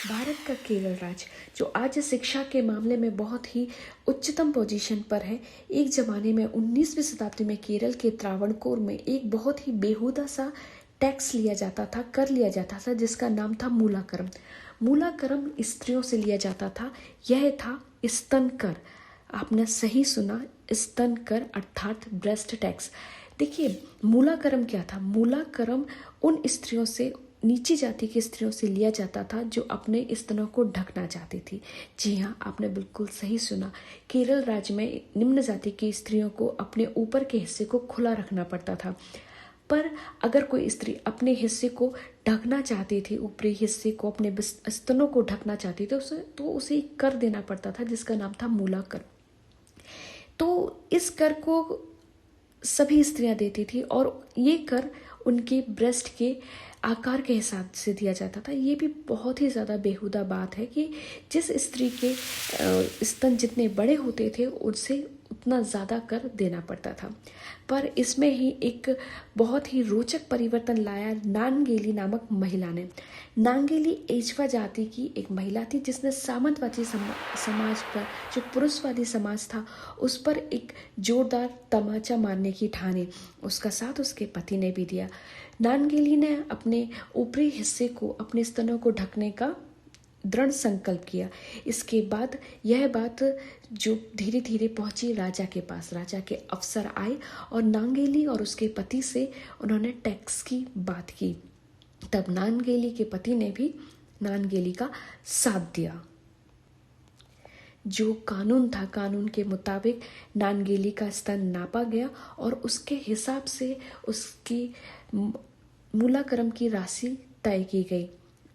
भारत का केरल राज्य जो आज शिक्षा के मामले में बहुत ही उच्चतम पोजीशन पर है, एक जमाने में 19वीं शताब्दी में केरल के त्रावणकोर में एक बहुत ही बेहुदा सा टैक्स लिया जाता था, कर लिया जाता था, जिसका नाम था मूलाकरम। मूलाकरम स्त्रियों से लिया जाता था। यह था स्तन कर। आपने सही सुना, स्तन कर अर्थात ब्रेस्ट टैक्स। देखिए, मूलाकरम क्या था? मूलाकरम उन स्त्रियों से, नीची जाति की स्त्रियों से लिया जाता था जो अपने स्तनों को ढकना चाहती थी। जी हाँ, आपने बिल्कुल सही सुना। केरल राज्य में निम्न जाति की स्त्रियों को अपने ऊपर के हिस्से को खुला रखना पड़ता था, पर अगर कोई स्त्री अपने हिस्से को ढकना चाहती थी, ऊपरी हिस्से को, अपने स्तनों को ढकना चाहती थी, तो उसे कर देना पड़ता था, जिसका नाम था मूलाकर। तो इस कर को सभी स्त्रियां देती थी और ये कर उनके ब्रेस्ट के आकार के हिसाब से दिया जाता था। ये भी बहुत ही ज़्यादा बेहुदा बात है कि जिस स्त्री के स्तन जितने बड़े होते थे उससे उतना ज़्यादा कर देना पड़ता था। पर इसमें ही एक बहुत ही रोचक परिवर्तन लाया नांगेली नामक महिला ने। नांगेली एचवा जाति की एक महिला थी जिसने सामंतवादी समाज पर, जो पुरुषवादी समाज था, उस पर एक जोरदार तमाचा मारने की ठानी। उसका साथ उसके पति ने भी दिया। नांगेली ने अपने ऊपरी हिस्से को, अपने स्तनों को ढकने का दृढ़ संकल्प किया। इसके बाद यह बात जो धीरे धीरे पहुंची राजा के पास, राजा के अफसर आए और नांगेली और उसके पति से उन्होंने टैक्स की बात की। तब नांगेली के पति ने भी नांगेली का साथ दिया। जो कानून था, कानून के मुताबिक नांगेली का स्तन नापा गया और उसके हिसाब से उसकी मूलाकरम की राशि तय की गई।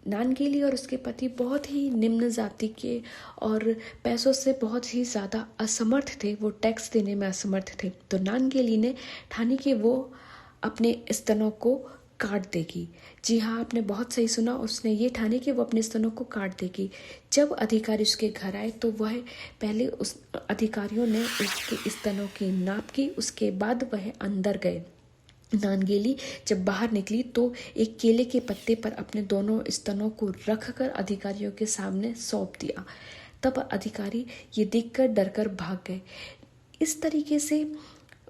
नांगेली और उसके पति बहुत ही निम्न जाति के और पैसों से बहुत ही ज़्यादा असमर्थ थे, वो टैक्स देने में असमर्थ थे। तो नांगेली ने ठानी कि वो अपने स्तनों को काट देगी। जी हाँ, आपने बहुत सही सुना, उसने ये ठानी कि वो अपने स्तनों को काट देगी। जब अधिकारी उसके घर आए तो वह पहले उस अधिकारियों ने उसके स्तनों की नाप की, उसके बाद वह अंदर गए। नांगेली जब बाहर निकली तो एक केले के पत्ते पर अपने दोनों स्तनों को रखकर अधिकारियों के सामने सौंप दिया। तब अधिकारी ये देखकर डरकर भाग गए। इस तरीके से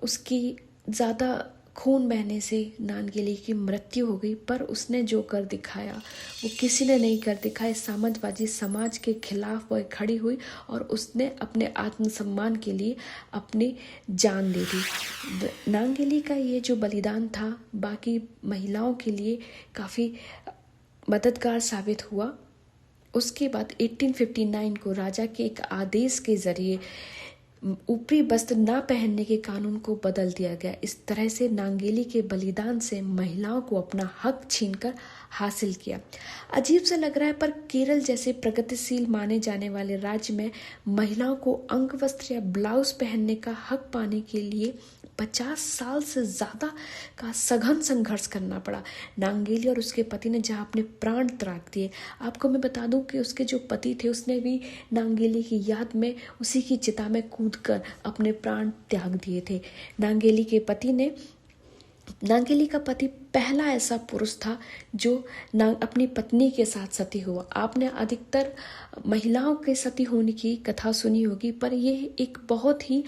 उसकी ज़्यादा खून बहने से नांगेली की मृत्यु हो गई। पर उसने जो कर दिखाया वो किसी ने नहीं कर दिखाया। सामंतवादी समाज के खिलाफ वह खड़ी हुई और उसने अपने आत्मसम्मान के लिए अपनी जान दे दी। नांगेली का ये जो बलिदान था बाकी महिलाओं के लिए काफ़ी मददगार साबित हुआ। उसके बाद 1859 को राजा के एक आदेश के जरिए ऊपरी वस्त्र न पहनने के कानून को बदल दिया गया। इस तरह से नांगेली के बलिदान से महिलाओं को अपना हक छीनकर हासिल किया। अजीब सा लग रहा है, पर केरल जैसे प्रगतिशील माने जाने वाले राज्य में महिलाओं को अंगवस्त्र या ब्लाउज पहनने का हक पाने के लिए 50 साल से ज़्यादा का सघन संघर्ष करना पड़ा। नांगेली और उसके पति ने जहाँ अपने प्राण त्याग दिए। आपको मैं बता दूं कि उसके जो पति थे उसने भी नांगेली की याद में उसी की चिता में कूदकर अपने प्राण त्याग दिए थे। नांगेली का पति पहला ऐसा पुरुष था जो अपनी पत्नी के साथ सती हुआ। आपने अधिकतर महिलाओं के सती होने की कथा सुनी होगी, पर यह एक बहुत ही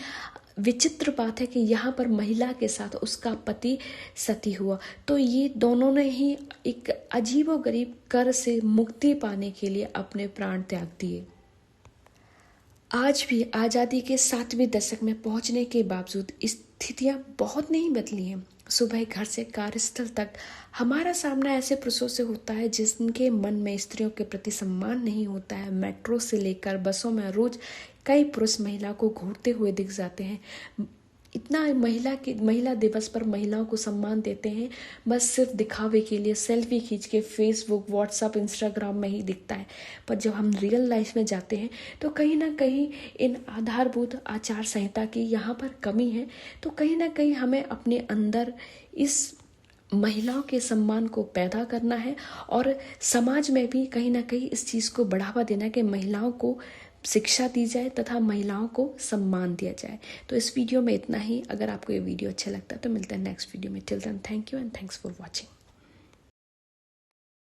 विचित्र बात है कि यहाँ पर महिला के साथ उसका पति सती हुआ। तो ये दोनों ने ही एक अजीबोगरीब कर से मुक्ति पाने के लिए अपने प्राण त्याग दिए। आज भी आज़ादी के 7वें दशक में पहुंचने के बावजूद स्थितियां बहुत नहीं बदली हैं। सुबह घर से कार्यस्थल तक हमारा सामना ऐसे पुरुषों से होता है जिनके मन में स्त्रियों के प्रति सम्मान नहीं होता है। मेट्रो से लेकर बसों में रोज कई पुरुष महिला को घूरते हुए दिख जाते हैं। इतना महिला दिवस पर महिलाओं को सम्मान देते हैं, बस सिर्फ दिखावे के लिए सेल्फी खींच के फेसबुक, व्हाट्सएप, इंस्टाग्राम में ही दिखता है। पर जब हम रियल लाइफ में जाते हैं तो कहीं ना कहीं इन आधारभूत आचार संहिता की यहाँ पर कमी है। तो कहीं ना कहीं हमें अपने अंदर इस महिलाओं के सम्मान को पैदा करना है और समाज में भी कहीं ना कहीं इस चीज़ को बढ़ावा देना है कि महिलाओं को शिक्षा दी जाए तथा महिलाओं को सम्मान दिया जाए। तो इस वीडियो में इतना ही। अगर आपको ये वीडियो अच्छा लगता है तो मिलता है नेक्स्ट वीडियो में। Till then, thank you and thanks for watching.